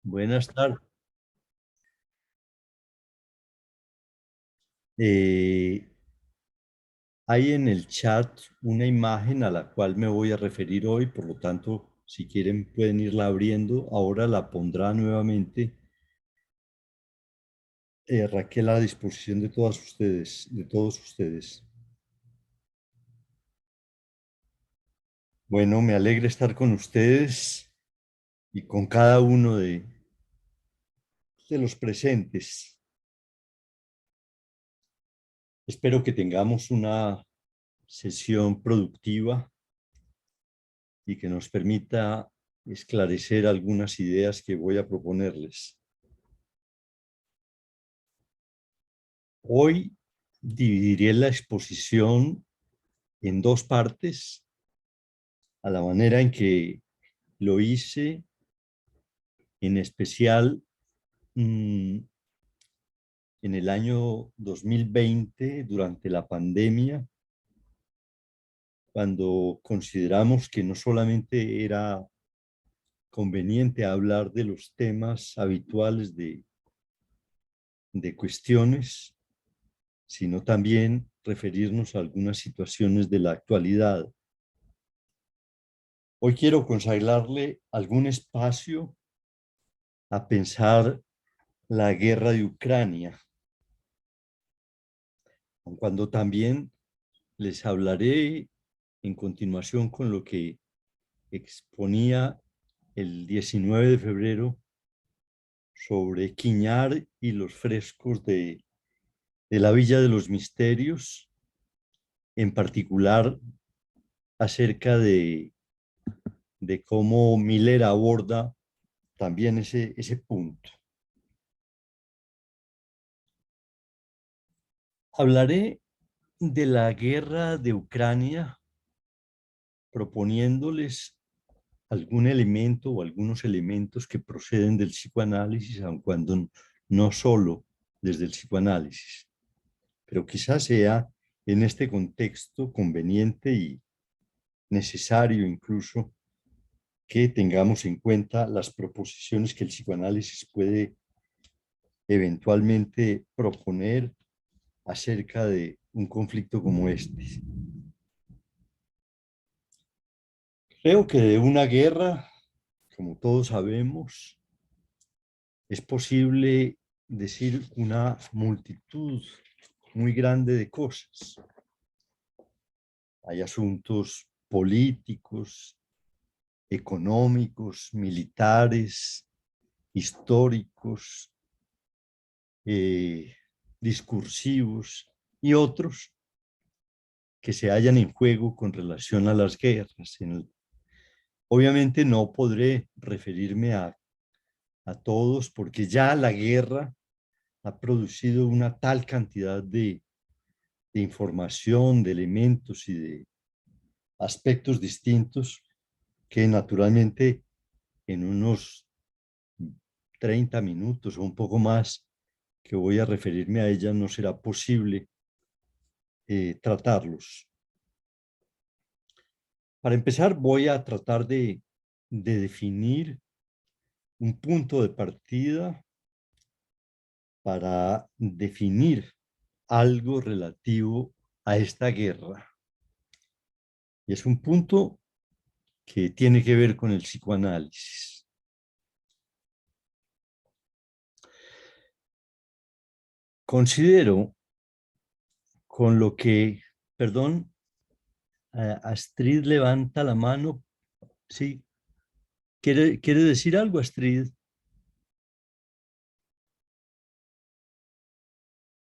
Buenas tardes. Eh, Hay en el chat una imagen a la cual me voy a referir hoy, por lo tanto, si quieren pueden irla abriendo. Ahora la pondrá nuevamente Raquel a disposición de todas ustedes, de todos ustedes. Bueno, me alegra estar con ustedes y con cada uno de los presentes. Espero que tengamos una sesión productiva y que nos permita esclarecer algunas ideas que voy a proponerles. Hoy dividiré la exposición en dos partes, a la manera en que lo hice, en especial en el año 2020, durante la pandemia, cuando consideramos que no solamente era conveniente hablar de los temas habituales de cuestiones, sino también referirnos a algunas situaciones de la actualidad. Hoy quiero consagrarle algún espacio a pensar la guerra de Ucrania, cuando también les hablaré en continuación con lo que exponía el 19 de febrero sobre Quiñar y los frescos de la Villa de los Misterios, en particular acerca de cómo Miller aborda también ese punto. Hablaré de la guerra de Ucrania proponiéndoles algún elemento o algunos elementos que proceden del psicoanálisis, aun cuando no solo desde el psicoanálisis, pero quizás sea en este contexto conveniente y necesario incluso que tengamos en cuenta las proposiciones que el psicoanálisis puede eventualmente proponer acerca de un conflicto como este. Creo que de una guerra, como todos sabemos, es posible decir una multitud muy grande de cosas. Hay asuntos políticos, económicos, militares, históricos, discursivos y otros que se hallan en juego con relación a las guerras. Obviamente no podré referirme a todos porque ya la guerra ha producido una tal cantidad de información, de elementos y de aspectos distintos que naturalmente en unos 30 minutos o un poco más que voy a referirme a ella no será posible tratarlos. Para empezar voy a tratar de definir un punto de partida para definir algo relativo a esta guerra. Y es un punto que tiene que ver con el psicoanálisis. Considero con lo que, perdón, Astrid levanta la mano. Sí, ¿quiere decir algo, Astrid?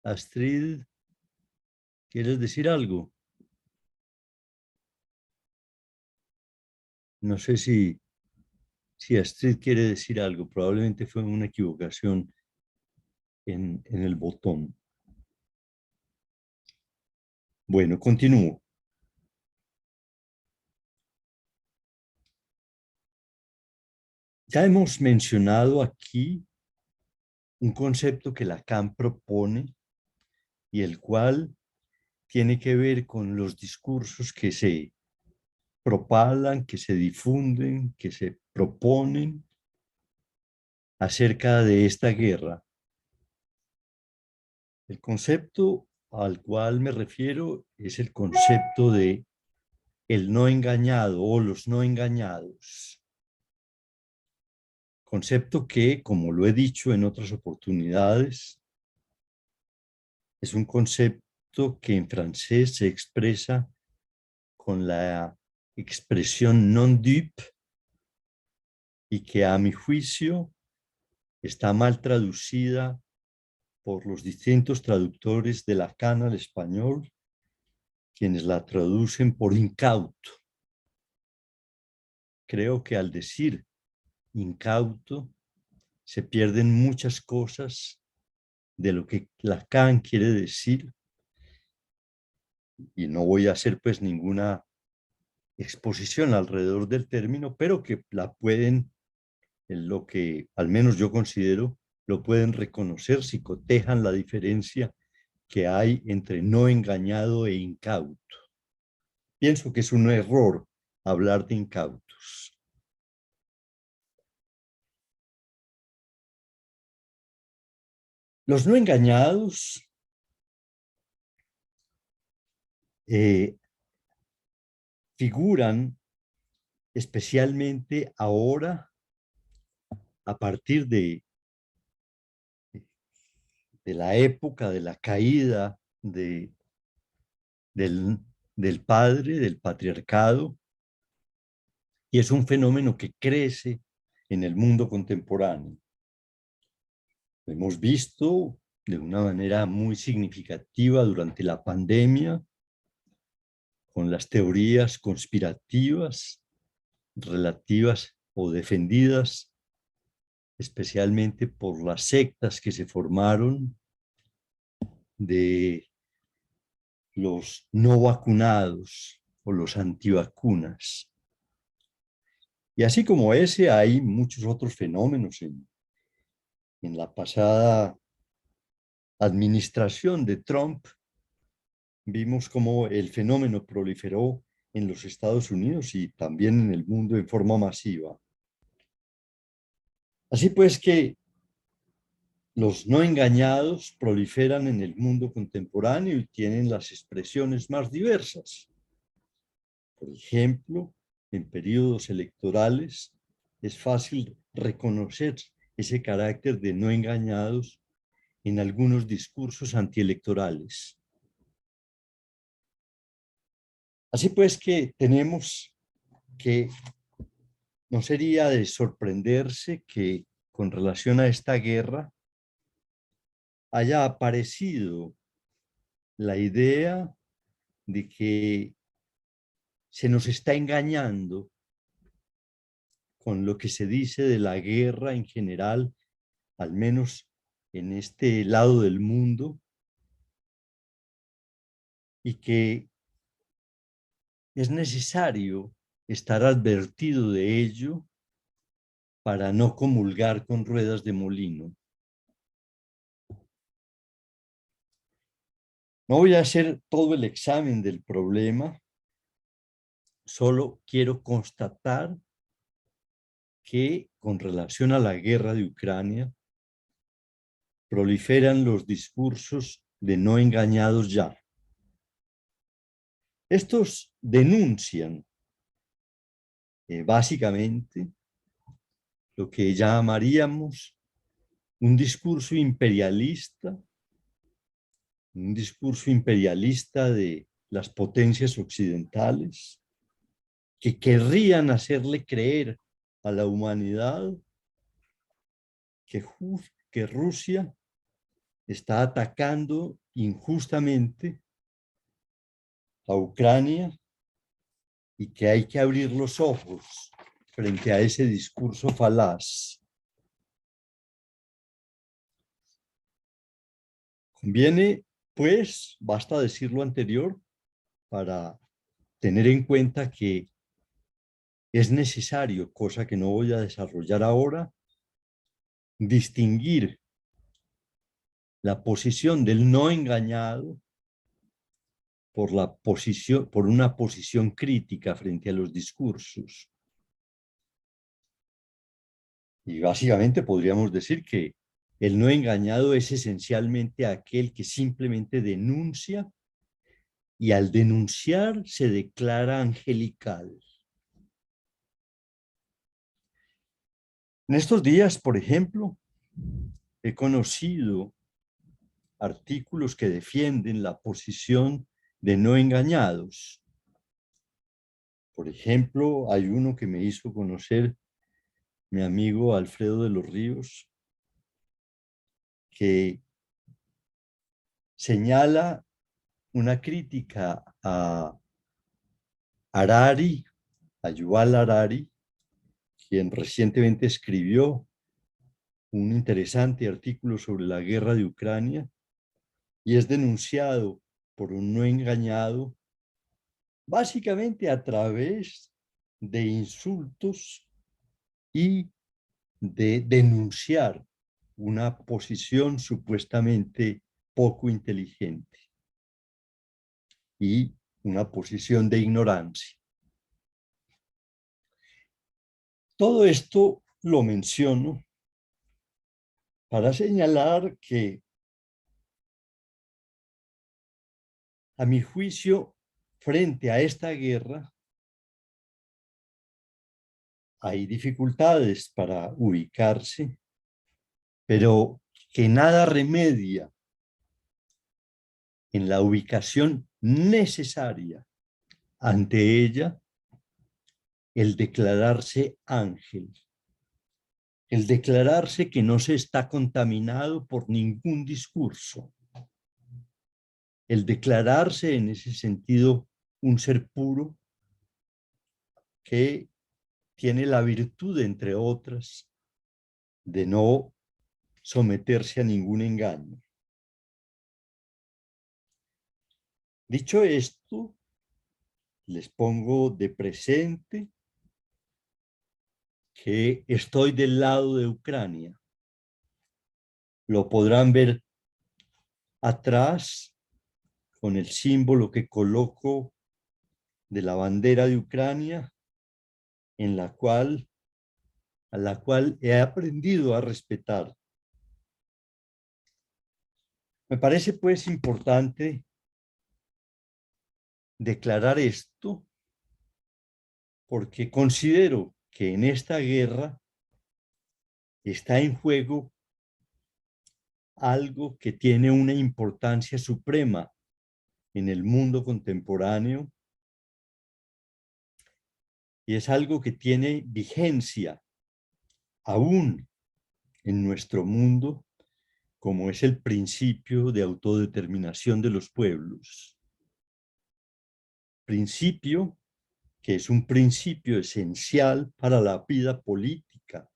Astrid, ¿quieres decir algo? No sé si Astrid quiere decir algo. Probablemente fue una equivocación en el botón. Bueno, continúo. Ya hemos mencionado aquí un concepto que Lacan propone y el cual tiene que ver con los discursos que se propalan, que se difunden, que se proponen acerca de esta guerra. El concepto al cual me refiero es el concepto de el no engañado o los no engañados. Concepto que, como lo he dicho en otras oportunidades, es un concepto que en francés se expresa con la expresión non dupe y que a mi juicio está mal traducida por los distintos traductores de Lacan al español, quienes la traducen por incauto. Creo que al decir incauto se pierden muchas cosas de lo que Lacan quiere decir, y no voy a hacer pues ninguna exposición alrededor del término, pero que la pueden, en lo que al menos yo considero, lo pueden reconocer si cotejan la diferencia que hay entre no engañado e incauto. Pienso que es un error hablar de incautos. Los no engañados figuran especialmente ahora a partir de la época de la caída del, del padre, del patriarcado, y es un fenómeno que crece en el mundo contemporáneo. Lo hemos visto de una manera muy significativa durante la pandemia, con las teorías conspirativas relativas o defendidas especialmente por las sectas que se formaron de los no vacunados o los antivacunas. Y así como ese, hay muchos otros fenómenos en la pasada administración de Trump. Vimos cómo el fenómeno proliferó en los Estados Unidos y también en el mundo en forma masiva. Así pues que los no engañados proliferan en el mundo contemporáneo y tienen las expresiones más diversas. Por ejemplo, en periodos electorales es fácil reconocer ese carácter de no engañados en algunos discursos antielectorales. Así pues que tenemos que, no sería de sorprenderse que con relación a esta guerra haya aparecido la idea de que se nos está engañando con lo que se dice de la guerra en general, al menos en este lado del mundo, y que es necesario estar advertido de ello para no comulgar con ruedas de molino. No voy a hacer todo el examen del problema, solo quiero constatar que con relación a la guerra de Ucrania proliferan los discursos de no engañados ya. Estos denuncian básicamente lo que llamaríamos un discurso imperialista de las potencias occidentales que querrían hacerle creer a la humanidad que Rusia está atacando injustamente a Ucrania y que hay que abrir los ojos frente a ese discurso falaz. Conviene, pues, basta decir lo anterior para tener en cuenta que es necesario, cosa que no voy a desarrollar ahora, distinguir la posición del no engañado por una posición crítica frente a los discursos. Y básicamente podríamos decir que el no engañado es esencialmente aquel que simplemente denuncia y al denunciar se declara angelical. En estos días, por ejemplo, he conocido artículos que defienden la posición de no engañados. Por ejemplo, hay uno que me hizo conocer mi amigo Alfredo de los Ríos, que señala una crítica a Harari, a Yuval Harari, quien recientemente escribió un interesante artículo sobre la guerra de Ucrania y es denunciado por un no engañado, básicamente a través de insultos y de denunciar una posición supuestamente poco inteligente y una posición de ignorancia. Todo esto lo menciono para señalar que, a mi juicio, frente a esta guerra, hay dificultades para ubicarse, pero que nada remedia en la ubicación necesaria ante ella el declararse ángel, el declararse que no se está contaminado por ningún discurso, el declararse en ese sentido un ser puro que tiene la virtud, entre otras, de no someterse a ningún engaño. Dicho esto, les pongo de presente que estoy del lado de Ucrania. Lo podrán ver atrás con el símbolo que coloco de la bandera de Ucrania, en la cual, a la cual he aprendido a respetar. Me parece pues importante declarar esto porque considero que en esta guerra está en juego algo que tiene una importancia suprema en el mundo contemporáneo y es algo que tiene vigencia aún en nuestro mundo, como es el principio de autodeterminación de los pueblos. Principio que es un principio esencial para la vida política,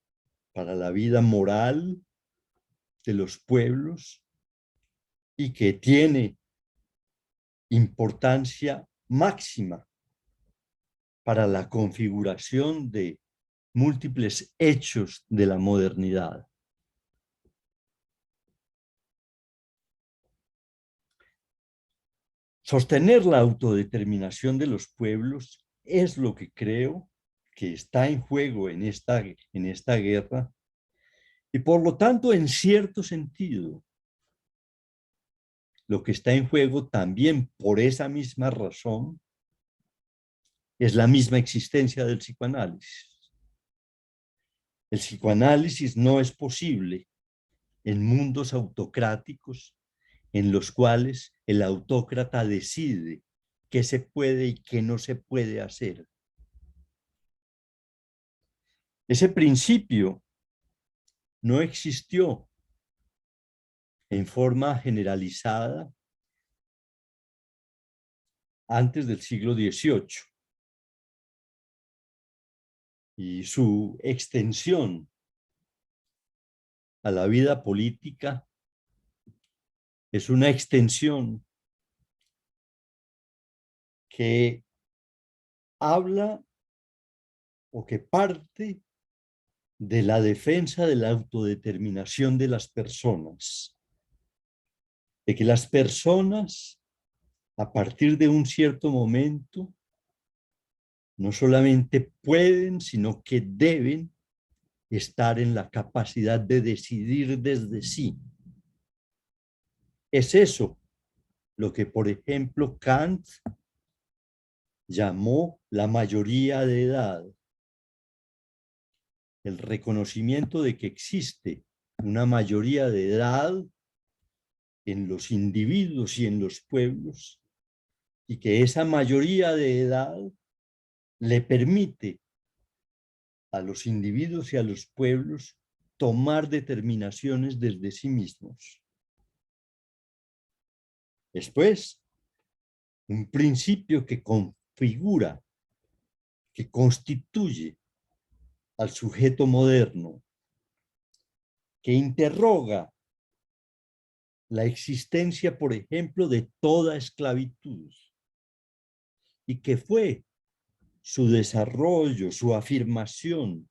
para la vida moral de los pueblos y que tiene importancia máxima para la configuración de múltiples hechos de la modernidad. Sostener la autodeterminación de los pueblos es lo que creo que está en juego en esta guerra y por lo tanto, en cierto sentido, lo que está en juego también por esa misma razón es la misma existencia del psicoanálisis. El psicoanálisis no es posible en mundos autocráticos en los cuales el autócrata decide qué se puede y qué no se puede hacer. Ese principio no existió en forma generalizada antes del siglo XVIII y su extensión a la vida política es una extensión que habla o que parte de la defensa de la autodeterminación de las personas, de que las personas a partir de un cierto momento no solamente pueden, sino que deben estar en la capacidad de decidir desde sí. Es eso lo que, por ejemplo, Kant llamó la mayoría de edad, el reconocimiento de que existe una mayoría de edad en los individuos y en los pueblos, y que esa mayoría de edad le permite a los individuos y a los pueblos tomar determinaciones desde sí mismos. Después, un principio que configura, que constituye al sujeto moderno, que interroga la existencia, por ejemplo, de toda esclavitud, y que fue su desarrollo, su afirmación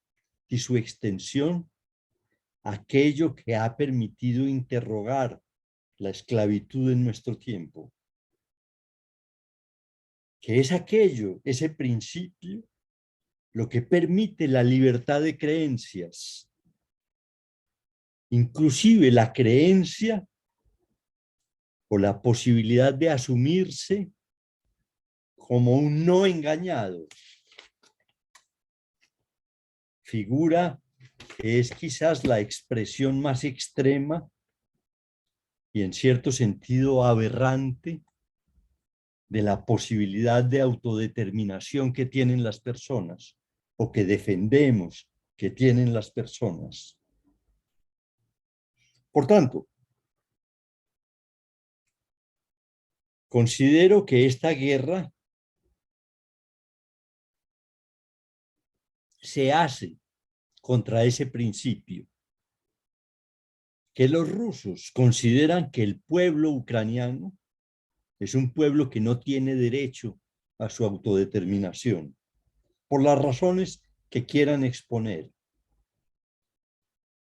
y su extensión, aquello que ha permitido interrogar la esclavitud en nuestro tiempo, que es aquello, ese principio, lo que permite la libertad de creencias, inclusive la creencia o la posibilidad de asumirse como un no engañado, figura que es quizás la expresión más extrema y en cierto sentido aberrante de la posibilidad de autodeterminación que tienen las personas o que defendemos que tienen las personas. Por tanto, considero que esta guerra se hace contra ese principio, que los rusos consideran que el pueblo ucraniano es un pueblo que no tiene derecho a su autodeterminación, por las razones que quieran exponer,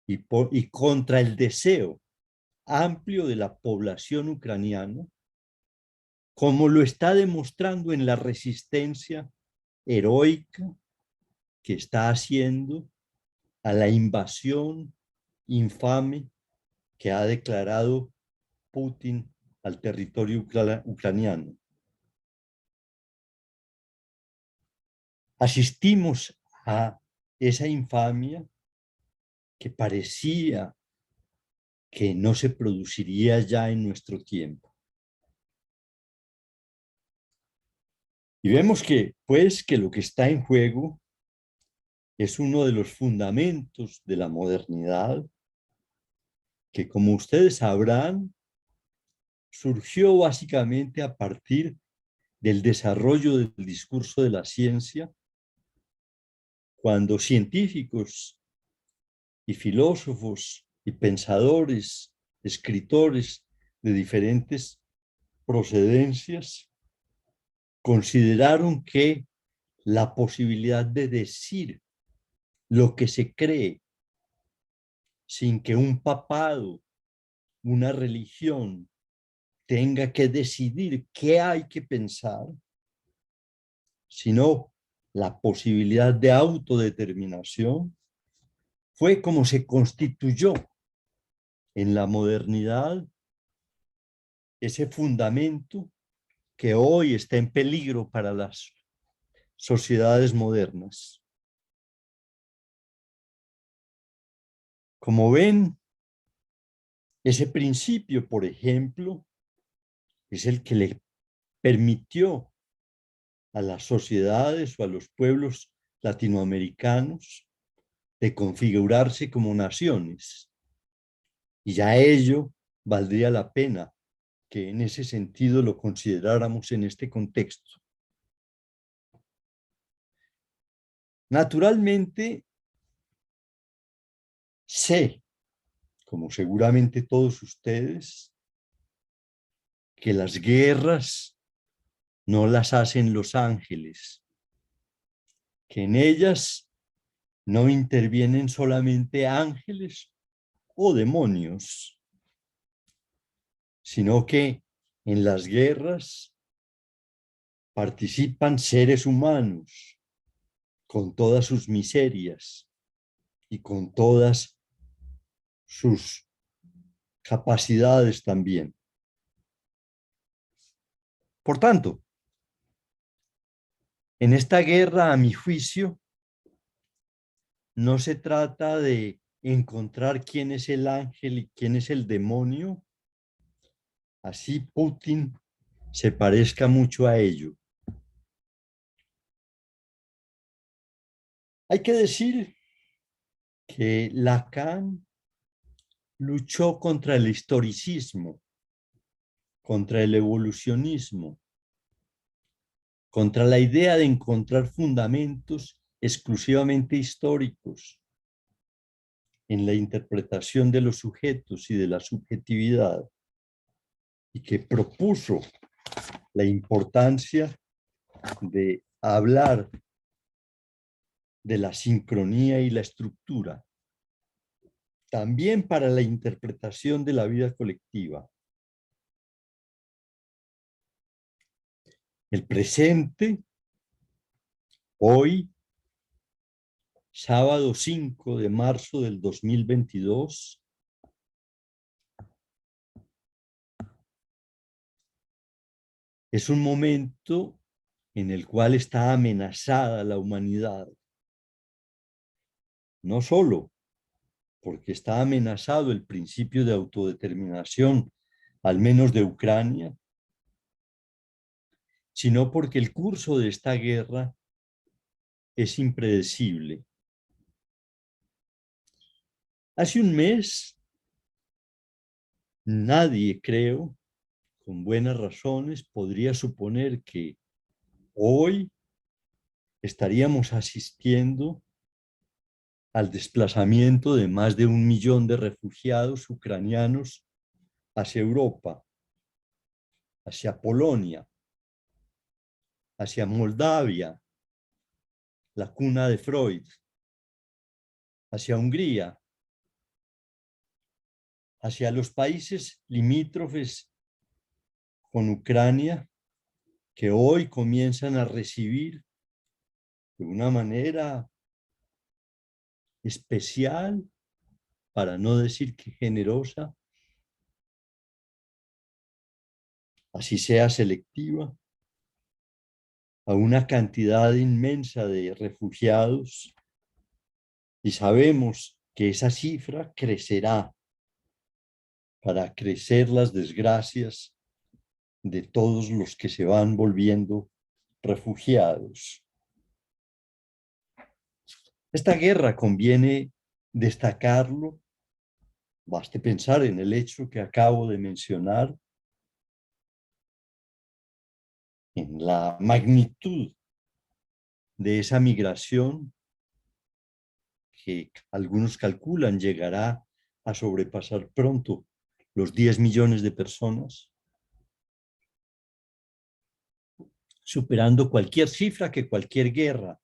y contra el deseo amplio de la población ucraniana, como lo está demostrando en la resistencia heroica que está haciendo a la invasión infame que ha declarado Putin al territorio ucraniano. Asistimos a esa infamia que parecía que no se produciría ya en nuestro tiempo. Y vemos que, pues, que lo que está en juego es uno de los fundamentos de la modernidad, que, como ustedes sabrán, surgió básicamente a partir del desarrollo del discurso de la ciencia, cuando científicos y filósofos y pensadores, escritores de diferentes procedencias, consideraron que la posibilidad de decir lo que se cree sin que un papado, una religión, tenga que decidir qué hay que pensar, sino la posibilidad de autodeterminación, fue como se constituyó en la modernidad ese fundamento que hoy está en peligro para las sociedades modernas. Como ven, ese principio, por ejemplo, es el que le permitió a las sociedades o a los pueblos latinoamericanos de configurarse como naciones. Y ya ello valdría la pena que en ese sentido lo consideráramos en este contexto. Naturalmente, sé, como seguramente todos ustedes, que las guerras no las hacen los ángeles, que en ellas no intervienen solamente ángeles o demonios, sino que en las guerras participan seres humanos con todas sus miserias, y con todas sus capacidades también. Por tanto, en esta guerra, a mi juicio, no se trata de encontrar quién es el ángel y quién es el demonio, así Putin se parezca mucho a ello. Hay que decir que Lacan luchó contra el historicismo, contra el evolucionismo, contra la idea de encontrar fundamentos exclusivamente históricos en la interpretación de los sujetos y de la subjetividad, y que propuso la importancia de hablar de la sincronía y la estructura, también para la interpretación de la vida colectiva. El presente, hoy, sábado 5 de marzo del 2022, es un momento en el cual está amenazada la humanidad, no solo porque está amenazado el principio de autodeterminación, al menos de Ucrania, sino porque el curso de esta guerra es impredecible. Hace un mes, nadie, creo, con buenas razones, podría suponer que hoy estaríamos asistiendo al desplazamiento de más de 1 millón de refugiados ucranianos hacia Europa, hacia Polonia, hacia Moldavia, la cuna de Freud, hacia Hungría, hacia los países limítrofes con Ucrania, que hoy comienzan a recibir de una manera especial, para no decir que generosa, así sea selectiva, a una cantidad inmensa de refugiados, y sabemos que esa cifra crecerá para crecer las desgracias de todos los que se van volviendo refugiados. Esta guerra, conviene destacarlo, baste pensar en el hecho que acabo de mencionar, en la magnitud de esa migración que algunos calculan llegará a sobrepasar pronto los 10 millones de personas, superando cualquier cifra que cualquier guerra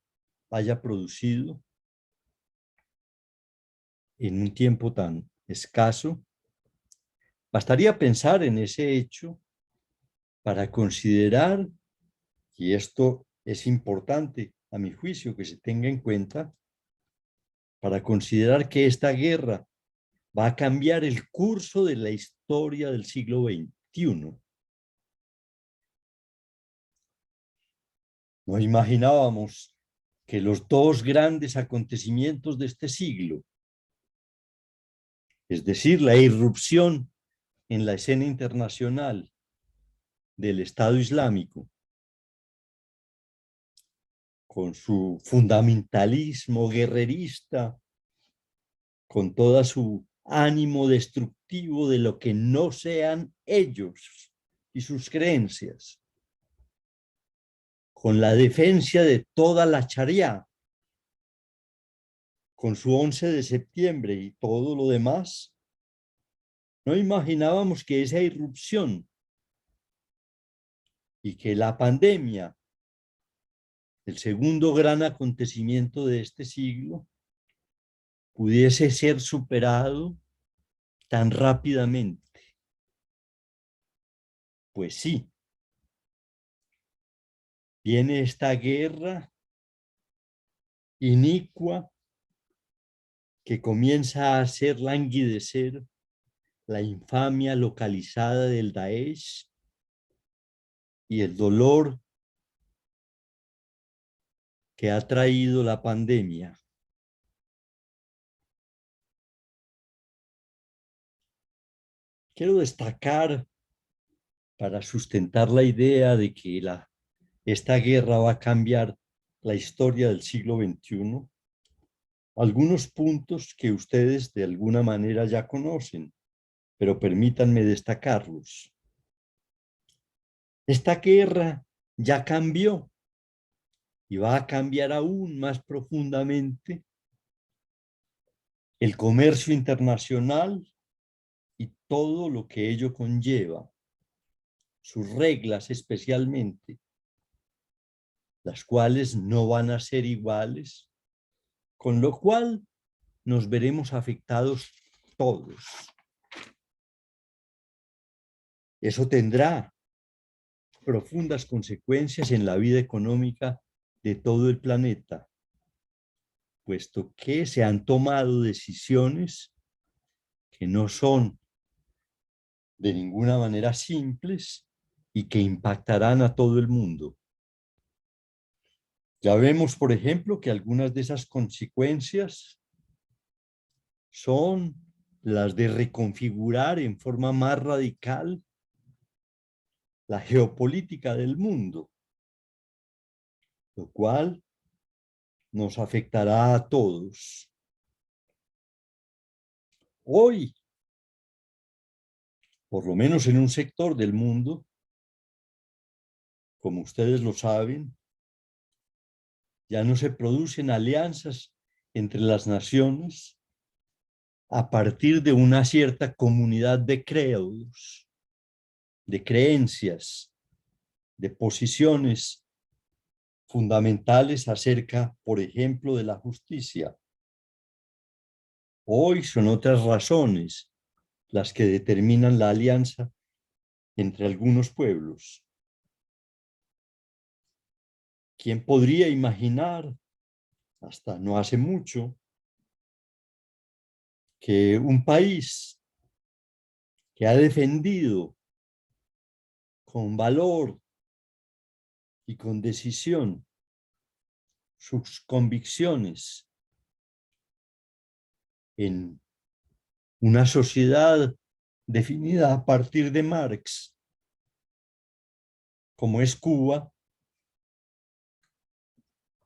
haya producido en un tiempo tan escaso. Bastaría pensar en ese hecho para considerar, y esto es importante a mi juicio que se tenga en cuenta, para considerar que esta guerra va a cambiar el curso de la historia del siglo XXI. No imaginábamos que los dos grandes acontecimientos de este siglo, es decir, la irrupción en la escena internacional del Estado Islámico, con su fundamentalismo guerrerista, con todo su ánimo destructivo de lo que no sean ellos y sus creencias, con la defensa de toda la Sharia, con su 11 de septiembre y todo lo demás, no imaginábamos que esa irrupción y que la pandemia, el segundo gran acontecimiento de este siglo, pudiese ser superado tan rápidamente. Pues sí, viene esta guerra inicua que comienza a hacer languidecer la infamia localizada del Daesh y el dolor que ha traído la pandemia. Quiero destacar, para sustentar la idea de que esta guerra va a cambiar la historia del siglo XXI, algunos puntos que ustedes de alguna manera ya conocen, pero permítanme destacarlos. Esta guerra ya cambió y va a cambiar aún más profundamente el comercio internacional y todo lo que ello conlleva, sus reglas especialmente, las cuales no van a ser iguales, con lo cual nos veremos afectados todos. Eso tendrá profundas consecuencias en la vida económica de todo el planeta, puesto que se han tomado decisiones que no son de ninguna manera simples y que impactarán a todo el mundo. Ya vemos, por ejemplo, que algunas de esas consecuencias son las de reconfigurar en forma más radical la geopolítica del mundo, lo cual nos afectará a todos. Hoy, por lo menos en un sector del mundo, como ustedes lo saben, ya no se producen alianzas entre las naciones a partir de una cierta comunidad de credos, de creencias, de posiciones fundamentales acerca, por ejemplo, de la justicia. Hoy son otras razones las que determinan la alianza entre algunos pueblos. ¿Quién podría imaginar, hasta no hace mucho, que un país que ha defendido con valor y con decisión sus convicciones en una sociedad definida a partir de Marx, como es Cuba,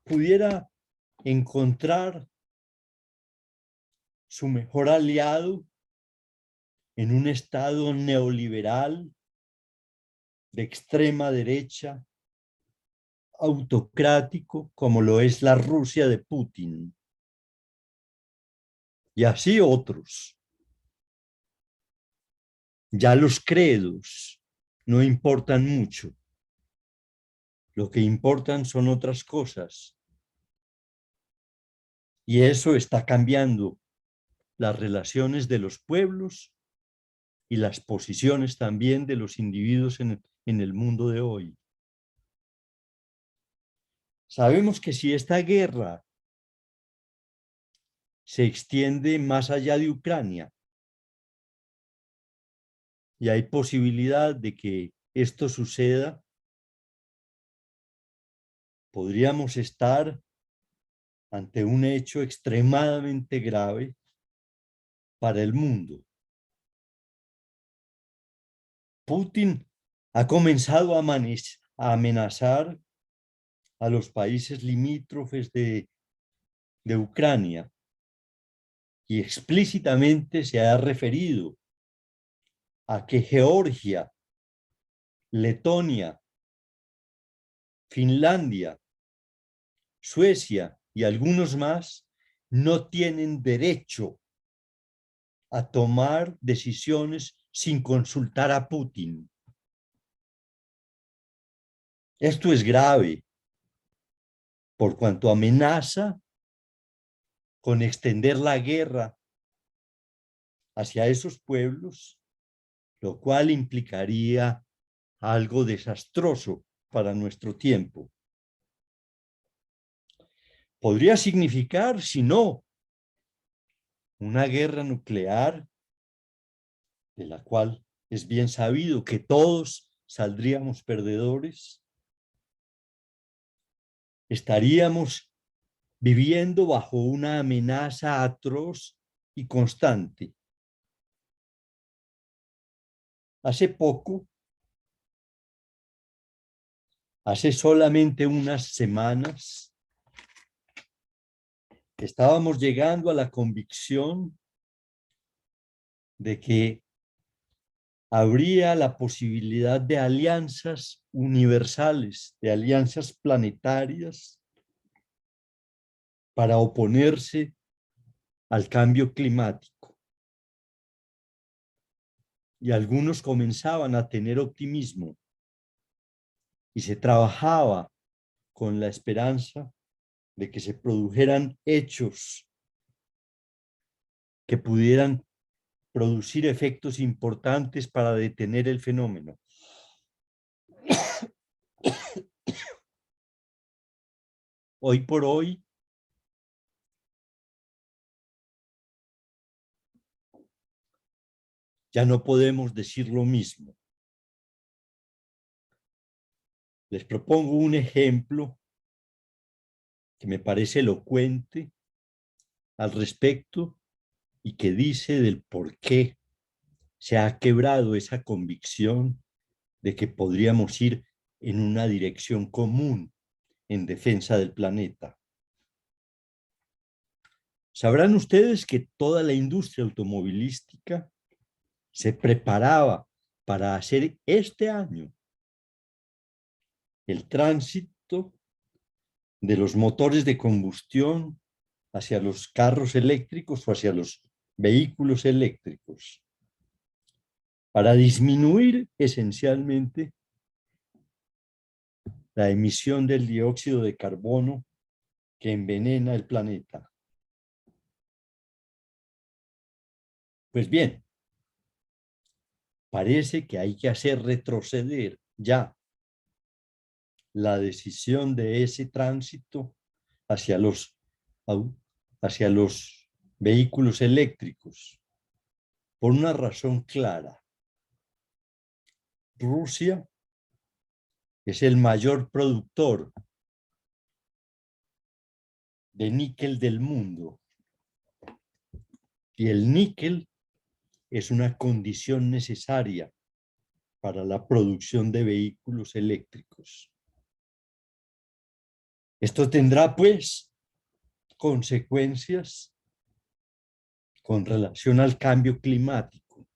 pudiera encontrar su mejor aliado en un Estado neoliberal de extrema derecha, autocrático, como lo es la Rusia de Putin, y así otros. Ya los credos no importan mucho. Lo que importan son otras cosas. Y eso está cambiando las relaciones de los pueblos y las posiciones también de los individuos en el mundo de hoy. Sabemos que si esta guerra se extiende más allá de Ucrania y hay posibilidad de que esto suceda, podríamos estar ante un hecho extremadamente grave para el mundo. Putin ha comenzado a amenazar a los países limítrofes de Ucrania y explícitamente se ha referido a que Georgia, Letonia, Finlandia, Suecia y algunos más no tienen derecho a tomar decisiones sin consultar a Putin. Esto es grave por cuanto amenaza con extender la guerra hacia esos pueblos, lo cual implicaría algo desastroso para nuestro tiempo. Podría significar, si no, una guerra nuclear de la cual es bien sabido que todos saldríamos perdedores, estaríamos viviendo bajo una amenaza atroz y constante. Hace poco, hace solamente unas semanas, estábamos llegando a la convicción de que habría la posibilidad de alianzas universales, de alianzas planetarias para oponerse al cambio climático. Y algunos comenzaban a tener optimismo y se trabajaba con la esperanza de que se produjeran hechos que pudieran producir efectos importantes para detener el fenómeno. Hoy por hoy, ya no podemos decir lo mismo. Les propongo un ejemplo que me parece elocuente al respecto y que dice del por qué se ha quebrado esa convicción de que podríamos ir en una dirección común en defensa del planeta. Sabrán ustedes que toda la industria automovilística se preparaba para hacer este año el tránsito de los motores de combustión hacia los carros eléctricos o hacia los vehículos eléctricos, para disminuir esencialmente la emisión del dióxido de carbono que envenena el planeta. Pues bien, parece que hay que hacer retroceder ya la decisión de ese tránsito hacia hacia los vehículos eléctricos por una razón clara. Rusia es el mayor productor de níquel del mundo y el níquel es una condición necesaria para la producción de vehículos eléctricos. Esto tendrá, pues, consecuencias con relación al cambio climático.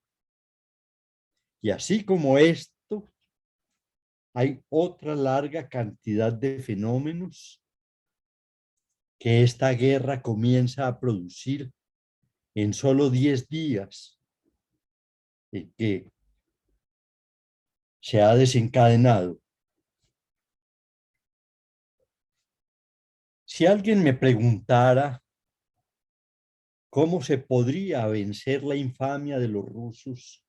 Y así como esto, hay otra larga cantidad de fenómenos que esta guerra comienza a producir en solo 10 días, en que se ha desencadenado. Si alguien me preguntara cómo se podría vencer la infamia de los rusos,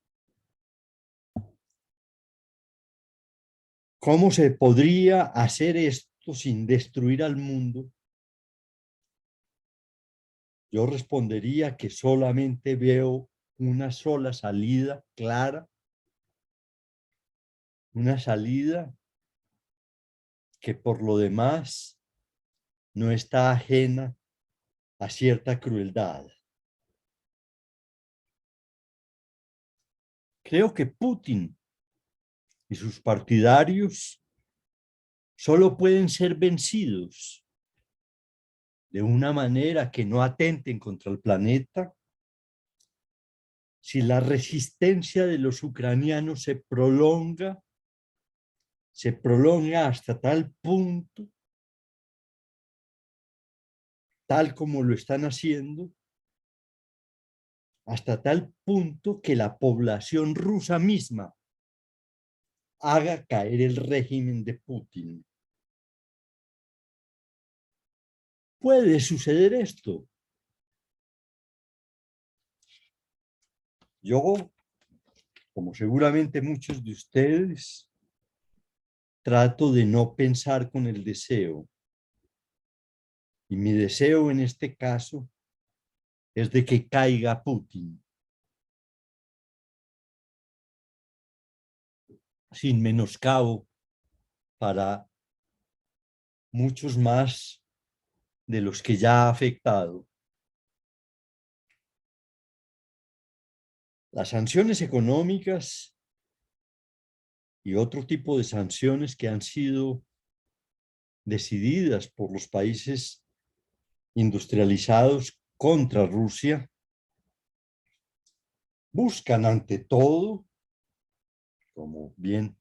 cómo se podría hacer esto sin destruir al mundo, yo respondería que solamente veo una sola salida clara, una salida que por lo demás no está ajena a cierta crueldad. Creo que Putin y sus partidarios solo pueden ser vencidos de una manera que no atenten contra el planeta si la resistencia de los ucranianos se prolonga hasta tal punto, tal como lo están haciendo, hasta tal punto que la población rusa misma haga caer el régimen de Putin. Puede suceder esto. Yo, como seguramente muchos de ustedes, trato de no pensar con el deseo. Y mi deseo en este caso es de que caiga Putin, sin menoscabo para muchos más de los que ya ha afectado. Las sanciones económicas y otro tipo de sanciones que han sido decididas por los países industrializados contra Rusia buscan ante todo, como bien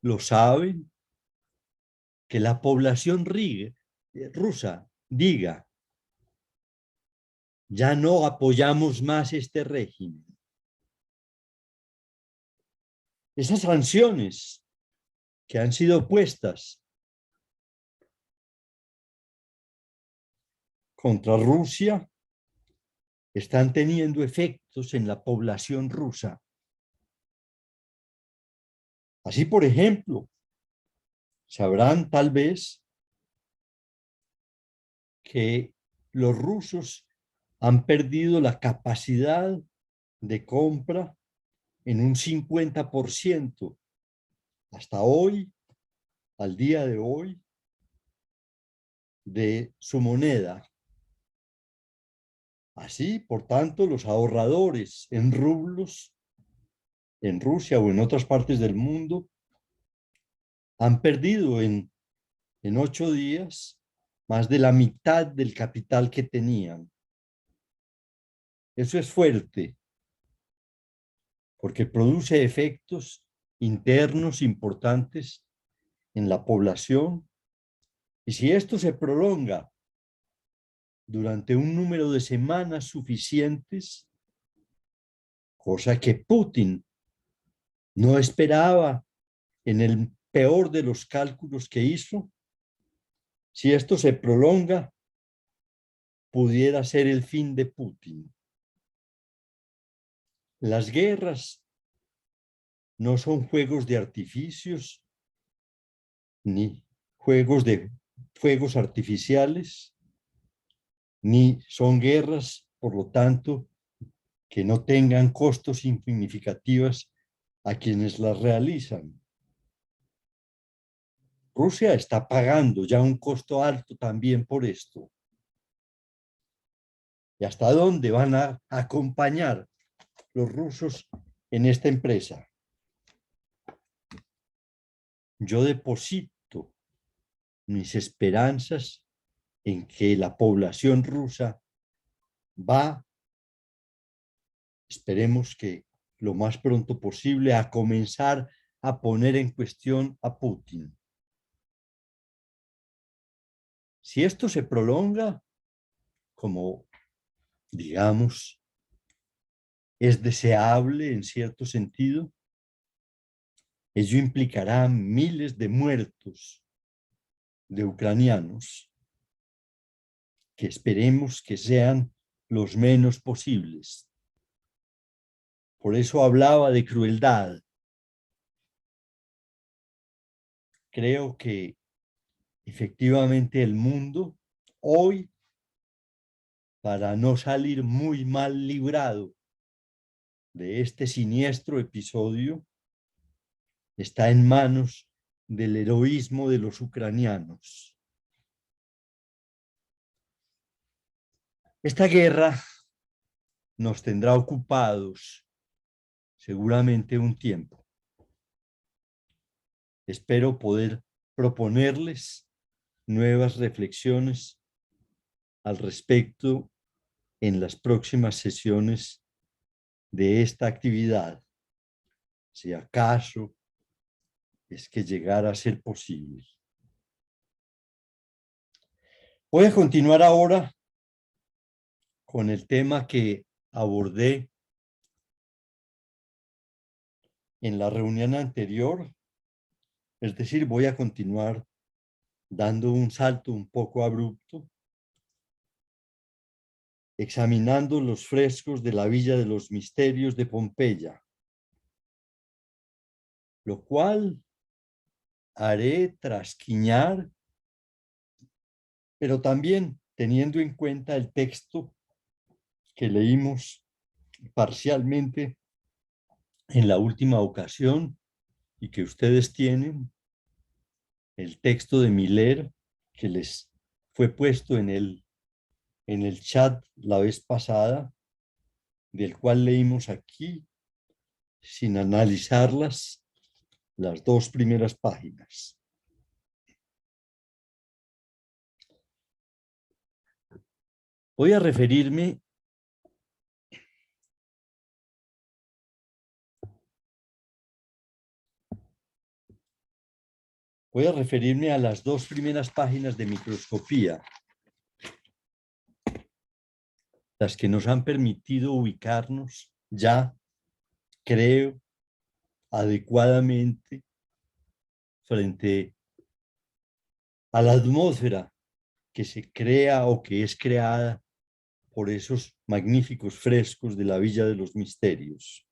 lo saben, que la población rusa diga: ya no apoyamos más este régimen. Esas sanciones que han sido puestas contra Rusia están teniendo efectos en la población rusa. Así, por ejemplo, sabrán tal vez que los rusos han perdido la capacidad de compra en un 50% hasta hoy, al día de hoy, de su moneda. Así, por tanto, los ahorradores en rublos en Rusia o en otras partes del mundo han perdido en 8 días más de la mitad del capital que tenían. Eso es fuerte, porque produce efectos internos importantes en la población. Y si esto se prolonga durante un número de semanas suficientes, cosa que Putin no esperaba en el peor de los cálculos que hizo, si esto se prolonga, pudiera ser el fin de Putin. Las guerras no son juegos de artificios ni juegos de fuegos artificiales, ni son guerras, por lo tanto, que no tengan costos significativos a quienes las realizan. Rusia está pagando ya un costo alto también por esto. ¿Y hasta dónde van a acompañar los rusos en esta empresa? Yo deposito mis esperanzas en que la población rusa va, esperemos que lo más pronto posible, a comenzar a poner en cuestión a Putin. Si esto se prolonga, como digamos, es deseable en cierto sentido, ello implicará miles de muertos de ucranianos, que esperemos que sean los menos posibles. Por eso hablaba de crueldad. Creo que efectivamente el mundo hoy, para no salir muy mal librado de este siniestro episodio, está en manos del heroísmo de los ucranianos. Esta guerra nos tendrá ocupados seguramente un tiempo. Espero poder proponerles nuevas reflexiones al respecto en las próximas sesiones de esta actividad, si acaso es que llegara a ser posible. Voy a continuar ahora con el tema que abordé en la reunión anterior, es decir, voy a continuar dando un salto un poco abrupto, examinando los frescos de la Villa de los Misterios de Pompeya, lo cual haré trasquiñar, pero también teniendo en cuenta el texto que leímos parcialmente en la última ocasión y que ustedes tienen, el texto de Miller que les fue puesto en el chat la vez pasada, del cual leímos aquí, sin analizarlas, las dos primeras páginas. Voy a referirme a las dos primeras páginas de microscopía, las que nos han permitido ubicarnos ya, creo, adecuadamente frente a la atmósfera que se crea o que es creada por esos magníficos frescos de la Villa de los Misterios.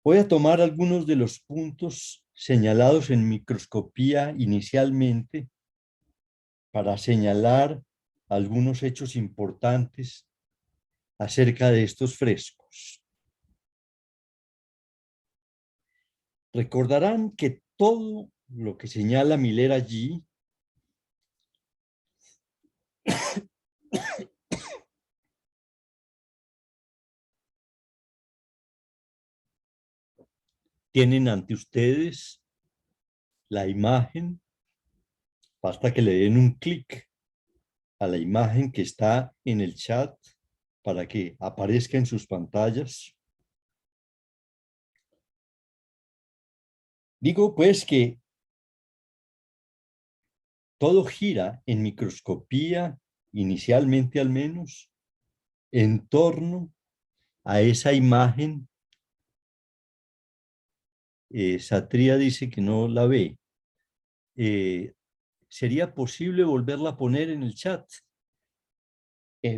Voy a tomar algunos de los puntos señalados en microscopía inicialmente para señalar algunos hechos importantes acerca de estos frescos. Recordarán que todo lo que señala Miller allí tienen ante ustedes la imagen, basta que le den un clic a la imagen que está en el chat para que aparezca en sus pantallas. Digo pues que todo gira en microscopía, inicialmente al menos, en torno a esa imagen. Satria dice que no la ve. ¿Sería posible volverla a poner en el chat?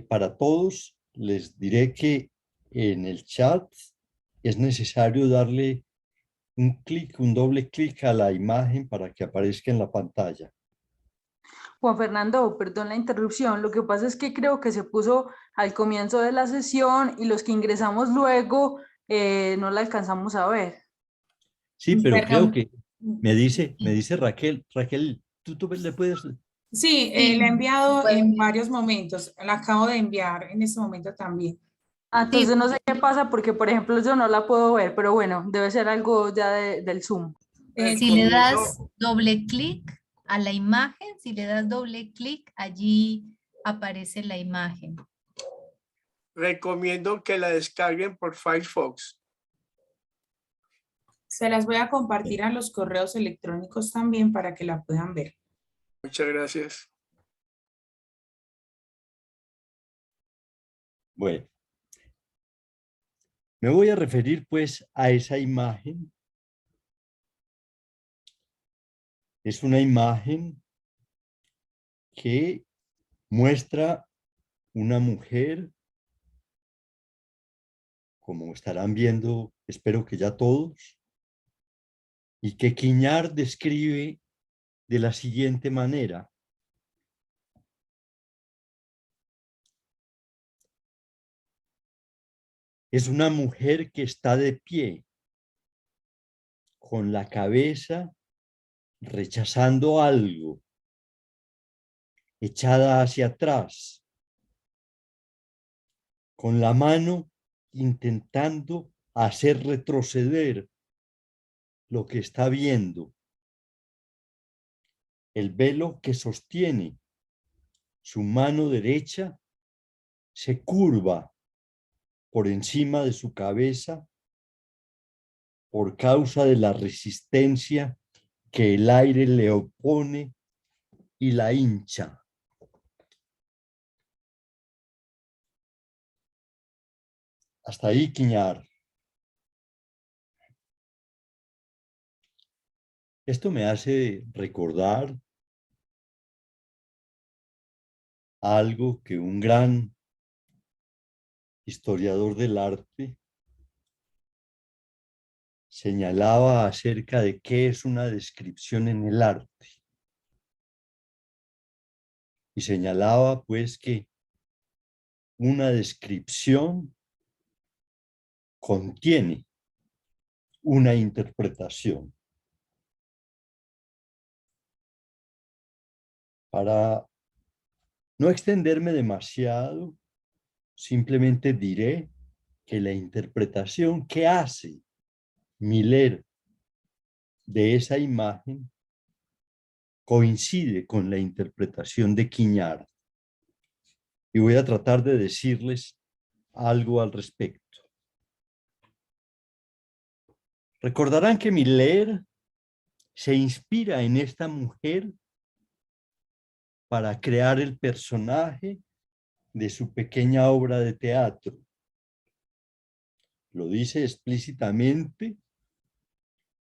Para todos les diré que en el chat es necesario darle un clic, un doble clic a la imagen para que aparezca en la pantalla. Juan Fernando, perdón la interrupción. Lo que pasa es que creo que se puso al comienzo de la sesión y los que ingresamos luego no la alcanzamos a ver. Sí, pero creo Perdón. que me dice Raquel, tú le puedes... Sí, Sí, la he enviado puedo en ver. varios momentos. La acabo de enviar en este momento también. Entonces no sé qué pasa porque, por ejemplo, yo no la puedo ver, pero bueno, debe ser algo ya del Zoom. Si le das doble clic a la imagen, si le das doble clic, allí aparece la imagen. Recomiendo que la descarguen por Firefox. Se las voy a compartir a los correos electrónicos también para que la puedan ver. Muchas gracias. Bueno, me voy a referir pues a esa imagen. Es una imagen que muestra una mujer, como estarán viendo, espero que ya todos, y que Quiñard describe de la siguiente manera. Es una mujer que está de pie, con la cabeza rechazando algo, echada hacia atrás, con la mano intentando hacer retroceder lo que está viendo. El velo que sostiene su mano derecha se curva por encima de su cabeza por causa de la resistencia que el aire le opone y la hincha. Hasta ahí, Quiñar. Esto me hace recordar algo que un gran historiador del arte señalaba acerca de qué es una descripción en el arte. y señalaba pues que una descripción contiene una interpretación. Para no extenderme demasiado, simplemente diré que la interpretación que hace Miller de esa imagen coincide con la interpretación de Quiñard. Y voy a tratar de decirles algo al respecto. Recordarán que Miller se inspira en esta mujer para crear el personaje de su pequeña obra de teatro. Lo dice explícitamente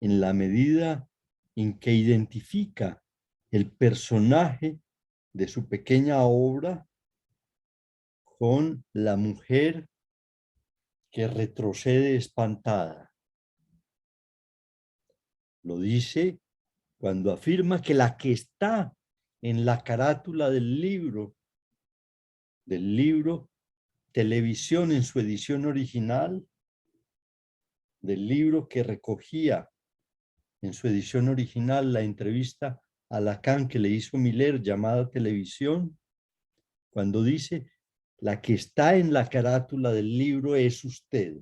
en la medida en que identifica el personaje de su pequeña obra con la mujer que retrocede espantada. Lo dice cuando afirma que la que está en la carátula del libro Televisión en su edición original, del libro que recogía en su edición original la entrevista a Lacan que le hizo Miller llamada Televisión, cuando dice, la que está en la carátula del libro es usted.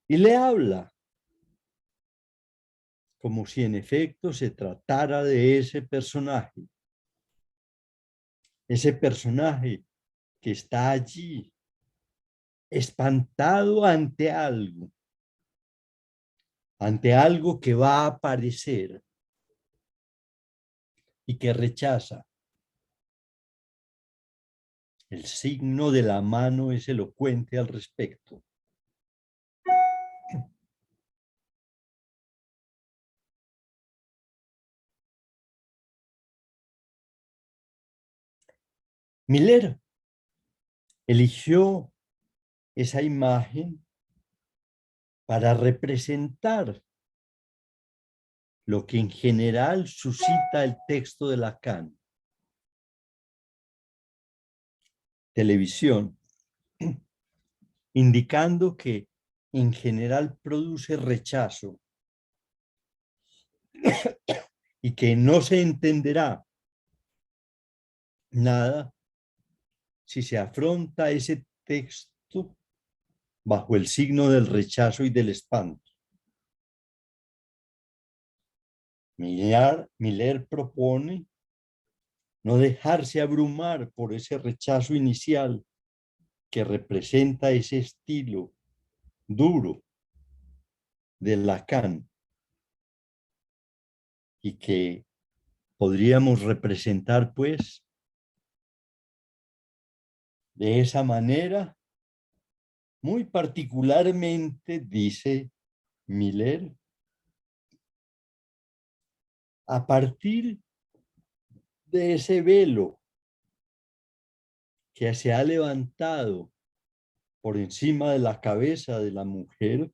Y le habla como si en efecto se tratara de ese personaje que está allí, espantado ante algo que va a aparecer y que rechaza. El signo de la mano es elocuente al respecto. Miller eligió esa imagen para representar lo que en general suscita el texto de Lacan. Televisión, indicando que en general produce rechazo y que no se entenderá nada si se afronta ese texto bajo el signo del rechazo y del espanto. Miller propone no dejarse abrumar por ese rechazo inicial que representa ese estilo duro de Lacan y que podríamos representar pues de esa manera, muy particularmente, dice Miller, a partir de ese velo que se ha levantado por encima de la cabeza de la mujer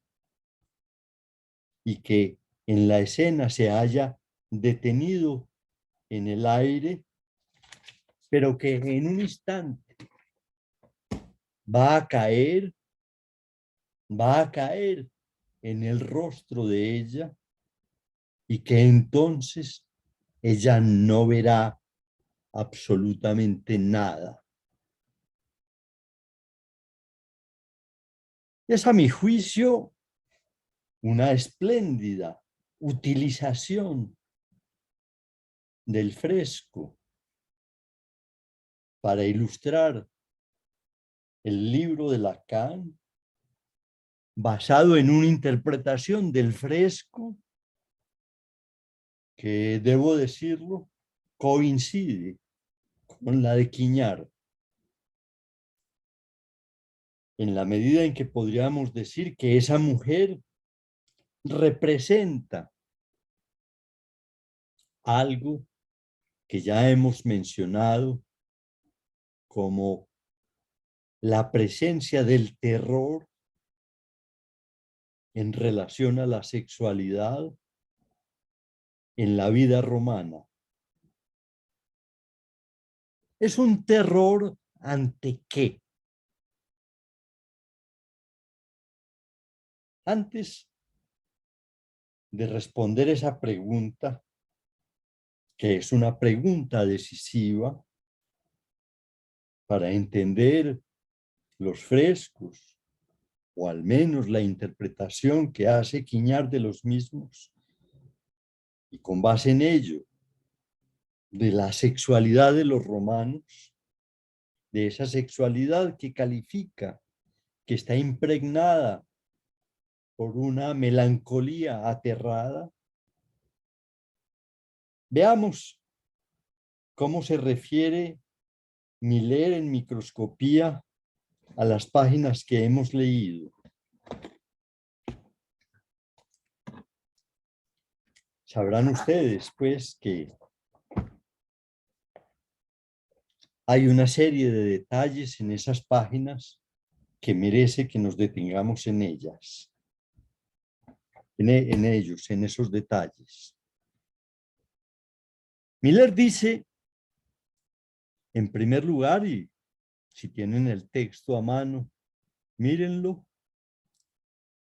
y que en la escena se haya detenido en el aire, pero que en un instante va a caer en el rostro de ella y que entonces ella no verá absolutamente nada. Es a mi juicio una espléndida utilización del fresco para ilustrar el libro de Lacan, basado en una interpretación del fresco que, debo decirlo, coincide con la de Quiñard, en la medida en que podríamos decir que esa mujer representa algo que ya hemos mencionado como la presencia del terror en relación a la sexualidad en la vida romana. Es un terror ante qué. Antes de responder esa pregunta, que es una pregunta decisiva para entender los frescos, o al menos la interpretación que hace Quiñar de los mismos, y con base en ello, de la sexualidad de los romanos, de esa sexualidad que califica, que está impregnada por una melancolía aterrada. Veamos cómo se refiere Miller en Microscopía a las páginas que hemos leído. Sabrán ustedes, pues, que hay una serie de detalles en esas páginas que merece que nos detengamos en ellas, en ellos, en esos detalles. Miller dice, en primer lugar, y si tienen el texto a mano, mírenlo.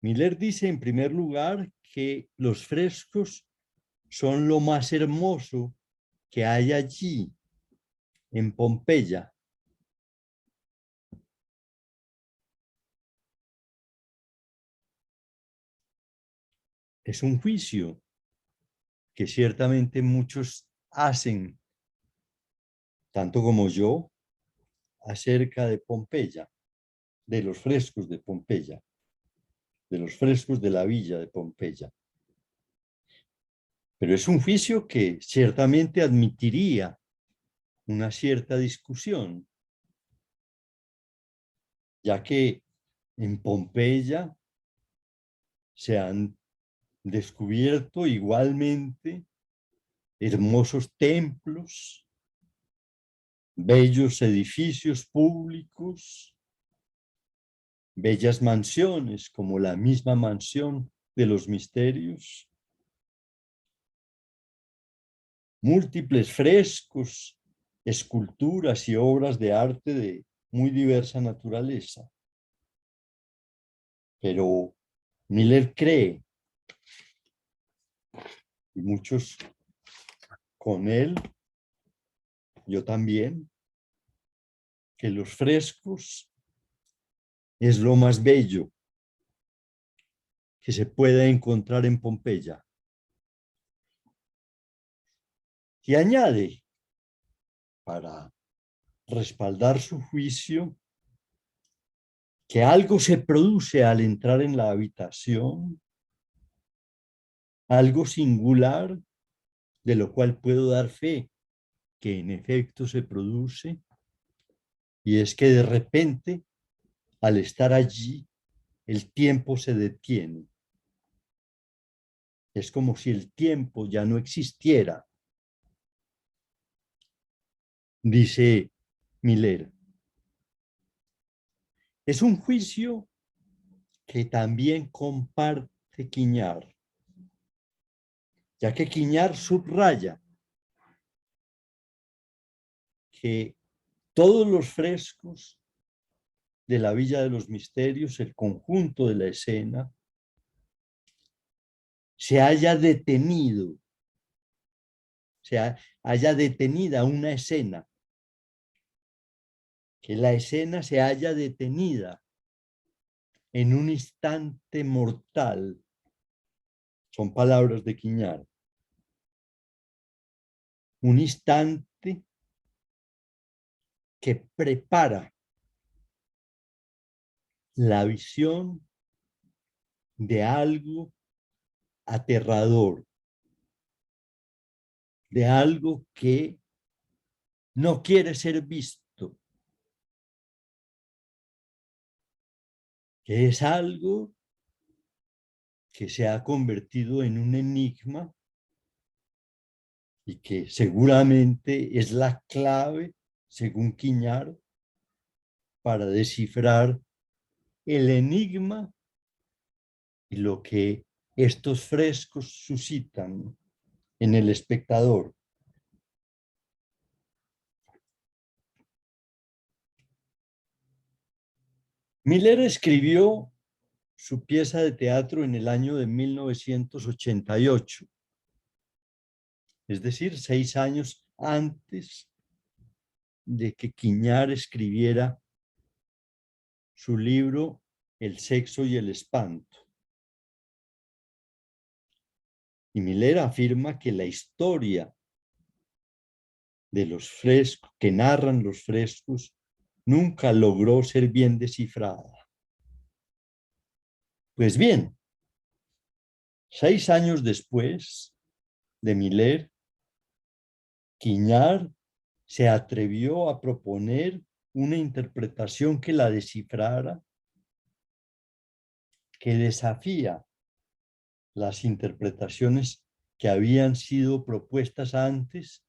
Miller dice, en primer lugar, que los frescos son lo más hermoso que hay allí, en Pompeya. Es un juicio que ciertamente muchos hacen, tanto como yo, acerca de Pompeya, de los frescos de Pompeya, de los frescos de la villa de Pompeya. Pero es un juicio que ciertamente admitiría una cierta discusión, ya que en Pompeya se han descubierto igualmente hermosos templos, bellos edificios públicos, bellas mansiones como la misma mansión de los misterios, múltiples frescos, esculturas y obras de arte de muy diversa naturaleza. Pero Miller cree, y muchos con él, yo también, que los frescos es lo más bello que se puede encontrar en Pompeya. Y añade, para respaldar su juicio, que algo se produce al entrar en la habitación, algo singular, de lo cual puedo dar fe que en efecto se produce, y es que de repente, al estar allí, el tiempo se detiene. Es como si el tiempo ya no existiera. Dice Miller. Es un juicio que también comparte Quiñar, ya que Quiñar subraya que todos los frescos de la Villa de los Misterios, el conjunto de la escena, se haya detenido, haya detenida una escena, que la escena se haya detenida en un instante mortal. Son palabras de Quiñar. Un instante que prepara la visión de algo aterrador, de algo que no quiere ser visto, que es algo que se ha convertido en un enigma y que seguramente es la clave, según Quiñar, para descifrar el enigma y lo que estos frescos suscitan en el espectador. Miller escribió su pieza de teatro en el año de 1988, es decir, 6 años antes de que Quiñar escribiera su libro El sexo y el espanto. Y Miller afirma que la historia de los frescos que narran los frescos nunca logró ser bien descifrada. Pues bien, 6 años después de Miller, Quiñar se atrevió a proponer una interpretación que la descifrara, que desafía las interpretaciones que habían sido propuestas antes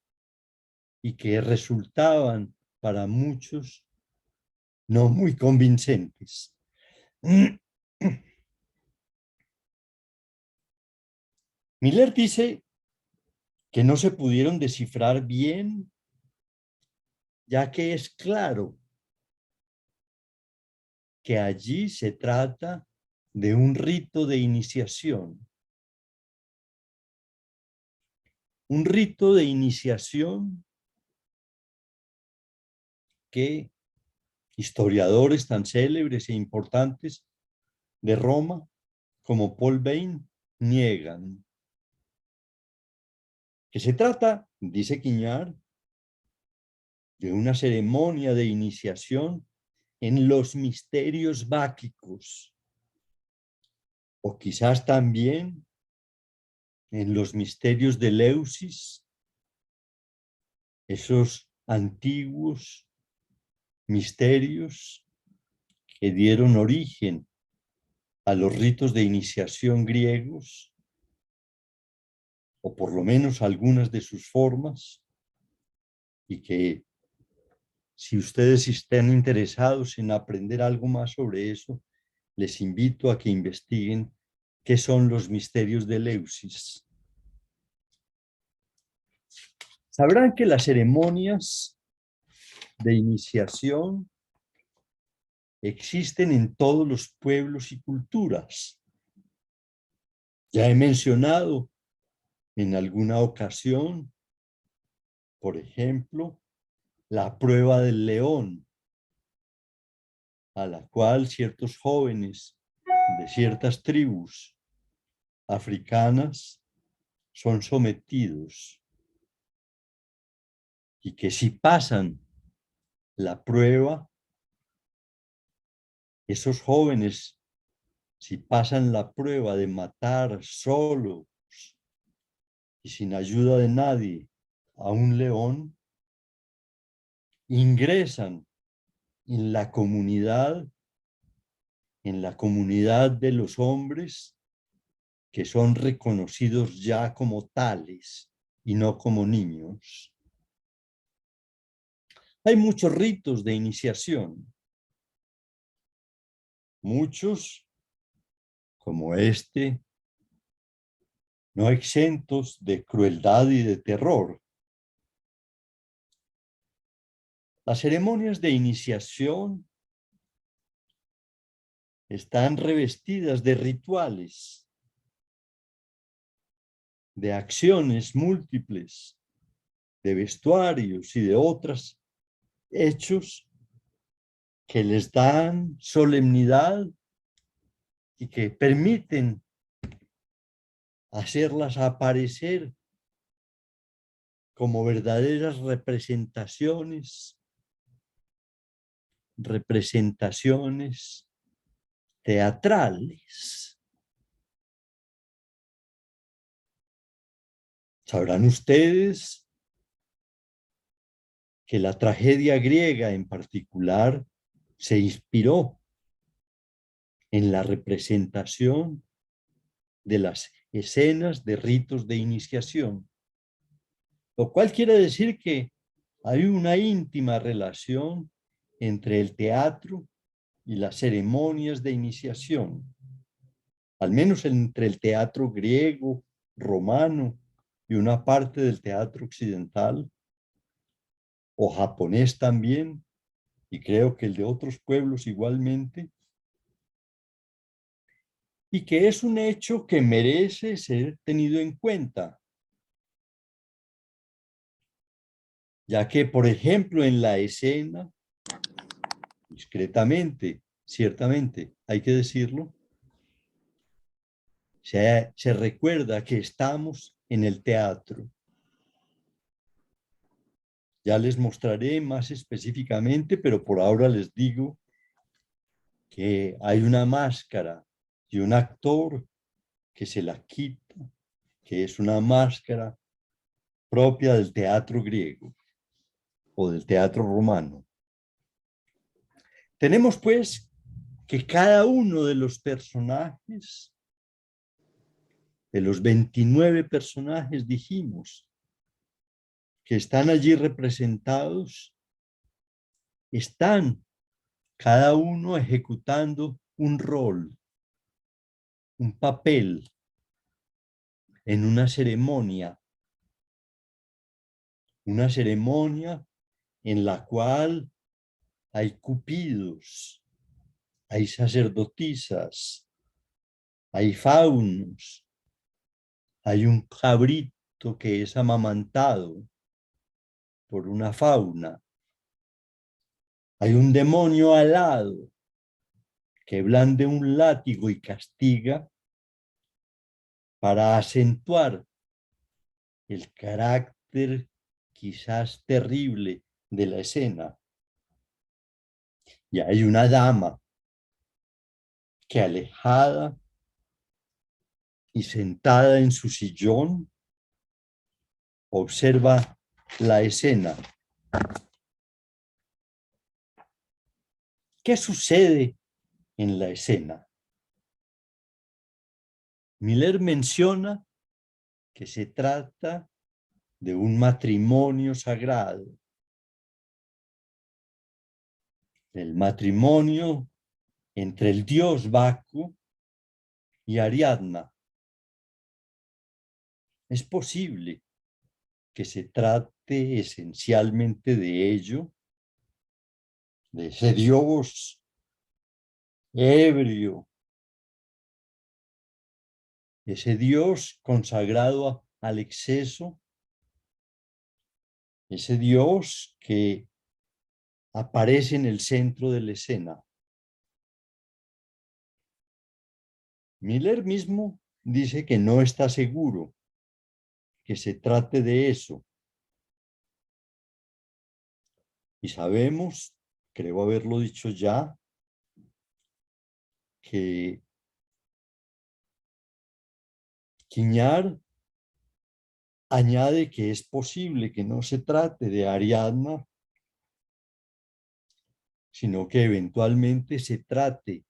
y que resultaban para muchos no muy convincentes. Miller dice que no se pudieron descifrar bien, ya que es claro que allí se trata de un rito de iniciación. Un rito de iniciación que historiadores tan célebres e importantes de Roma como Paul Bain niegan. Que se trata, dice Quiñar, de una ceremonia de iniciación en los misterios báquicos, o quizás también en los misterios de Eleusis, esos antiguos misterios que dieron origen a los ritos de iniciación griegos, o por lo menos algunas de sus formas, y que si ustedes están interesados en aprender algo más sobre eso, les invito a que investiguen qué son los misterios de Eleusis. Sabrán que las ceremonias de iniciación existen en todos los pueblos y culturas. Ya he mencionado en alguna ocasión, por ejemplo, la prueba del león, a la cual ciertos jóvenes de ciertas tribus africanas son sometidos, y que si pasan la prueba, esos jóvenes, si pasan la prueba de matar solos y sin ayuda de nadie a un león, ingresan en la comunidad de los hombres que son reconocidos ya como tales y no como niños. Hay muchos ritos de iniciación, muchos como este, no exentos de crueldad y de terror. Las ceremonias de iniciación están revestidas de rituales, de acciones múltiples, de vestuarios y de otros hechos que les dan solemnidad y que permiten hacerlas aparecer como verdaderas representaciones teatrales. Sabrán ustedes que la tragedia griega en particular se inspiró en la representación de las escenas de ritos de iniciación, lo cual quiere decir que hay una íntima relación entre el teatro y las ceremonias de iniciación, al menos entre el teatro griego, romano y una parte del teatro occidental, o japonés también, y creo que el de otros pueblos igualmente, y que es un hecho que merece ser tenido en cuenta, ya que, por ejemplo, en la escena, discretamente, ciertamente, hay que decirlo, se recuerda que estamos en el teatro. Ya les mostraré más específicamente, pero por ahora les digo que hay una máscara y un actor que se la quita, que es una máscara propia del teatro griego o del teatro romano. Tenemos pues que cada uno de los personajes, de los 29 personajes, dijimos, que están allí representados, están cada uno ejecutando un rol, un papel en una ceremonia en la cual hay cupidos, hay sacerdotisas, hay faunos, hay un cabrito que es amamantado por una fauna, hay un demonio alado que blande un látigo y castiga para acentuar el carácter quizás terrible de la escena. Y hay una dama que, alejada y sentada en su sillón, observa la escena. ¿Qué sucede en la escena? Miller menciona que se trata de un matrimonio sagrado. El matrimonio entre el dios Baco y Ariadna. Es posible que se trate esencialmente de ello, de ese dios ebrio, ese dios consagrado al exceso, ese dios que aparece en el centro de la escena. Miller mismo dice que no está seguro que se trate de eso. Y sabemos, creo haberlo dicho ya, que Quiñar añade que es posible que no se trate de Ariadna, sino que eventualmente se trate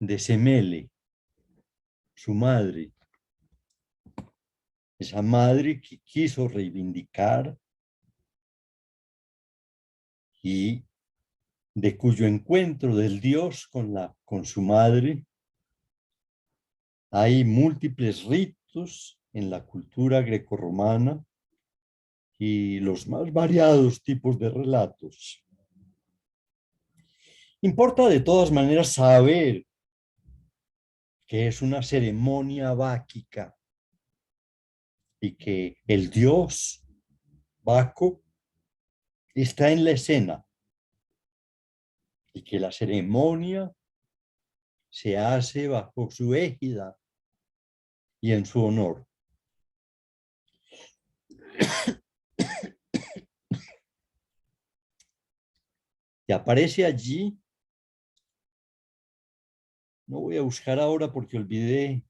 de Semele, su madre, esa madre que quiso reivindicar y de cuyo encuentro del dios con su madre hay múltiples ritos en la cultura grecorromana y los más variados tipos de relatos. Importa de todas maneras saber que es una ceremonia báquica y que el dios Baco está en la escena y que la ceremonia se hace bajo su égida y en su honor. Y aparece allí, no voy a buscar ahora porque olvidé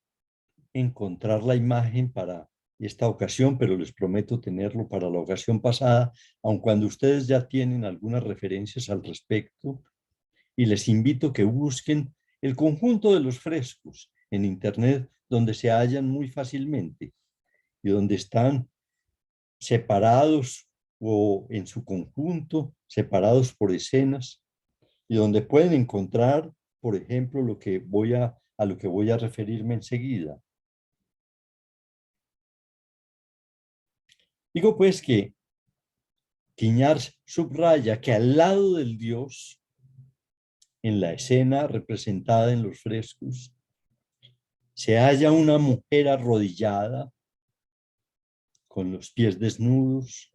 encontrar la imagen para esta ocasión, pero les prometo tenerlo para la ocasión pasada, aun cuando ustedes ya tienen algunas referencias al respecto, y les invito a que busquen el conjunto de los frescos en internet, donde se hallan muy fácilmente y donde están separados o en su conjunto, separados por escenas, y donde pueden encontrar, por ejemplo, lo que a lo que voy a referirme enseguida. Digo pues que Quiñar subraya que al lado del dios, en la escena representada en los frescos, se halla una mujer arrodillada con los pies desnudos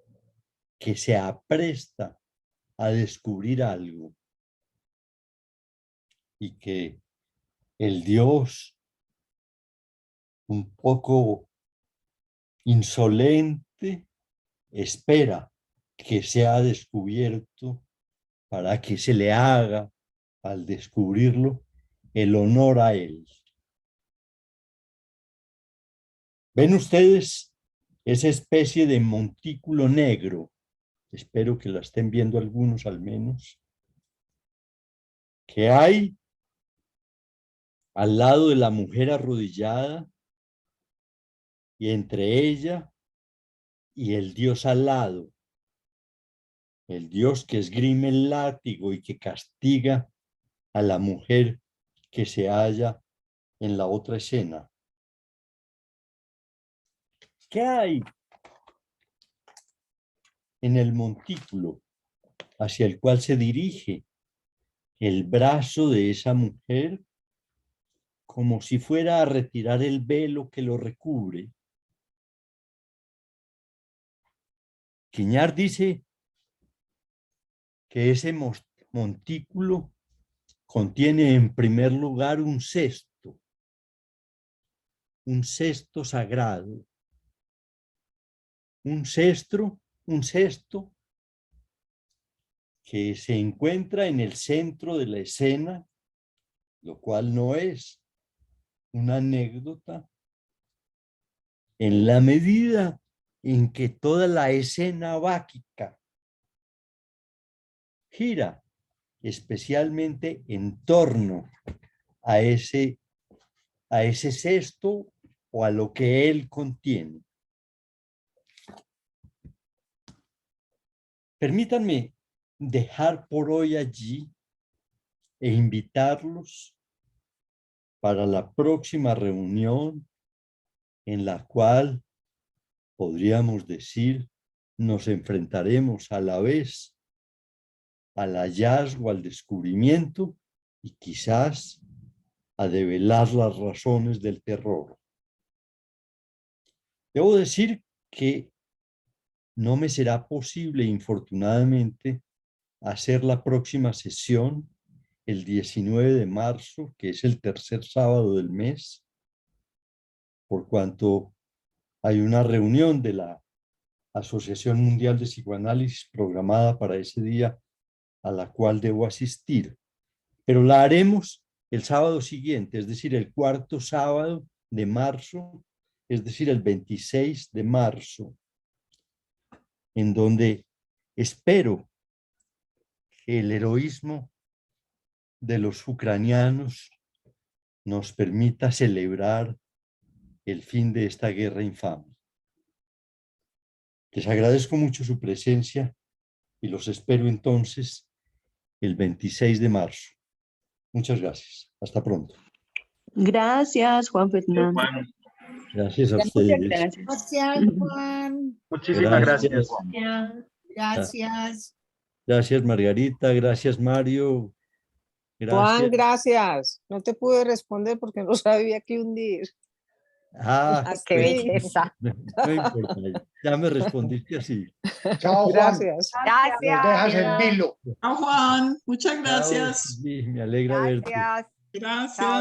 que se apresta a descubrir algo y que el Dios un poco insolente espera que sea descubierto para que se le haga al descubrirlo el honor a él. ¿Ven ustedes esa especie de montículo negro? Espero que la estén viendo algunos al menos. Que hay al lado de la mujer arrodillada y entre ella y el Dios al lado. El Dios que esgrime el látigo y que castiga a la mujer que se halla en la otra escena. ¿Qué hay en el montículo hacia el cual se dirige el brazo de esa mujer, como si fuera a retirar el velo que lo recubre? Quiñar dice que ese montículo contiene en primer lugar un cesto sagrado, un cesto que se encuentra en el centro de la escena, lo cual no es una anécdota, en la medida en que toda la escena báquica gira especialmente en torno a ese cesto o a lo que él contiene. Permítanme dejar por hoy allí e invitarlos para la próxima reunión en la cual, podríamos decir, nos enfrentaremos a la vez al hallazgo, al descubrimiento y quizás a develar las razones del terror. Debo decir que no me será posible, infortunadamente, hacer la próxima sesión el 19 de marzo, que es el tercer sábado del mes, por cuanto hay una reunión de la Asociación Mundial de Psicoanálisis programada para ese día, a la cual debo asistir. Pero la haremos el sábado siguiente, es decir, el cuarto sábado de marzo, es decir, el 26 de marzo, en donde espero que el heroísmo de los ucranianos nos permita celebrar el fin de esta guerra infame. Les agradezco mucho su presencia y los espero entonces el 26 de marzo. Muchas gracias. Hasta pronto. Gracias, Juan Fernando. Juan, Gracias a Muchas ustedes. gracias. Gracias, Juan. muchísimas gracias. Gracias. Gracias, Margarita. Gracias, Mario. Juan, Gracias. gracias. No te pude responder porque no sabía qué hundir. Ah, Qué pues, belleza. no importa. Ya me respondiste así. Chao, Juan. Gracias. Nos dejas en vilo. Chao, Juan. Muchas Chao, gracias. sí, me alegra verte. Gracias.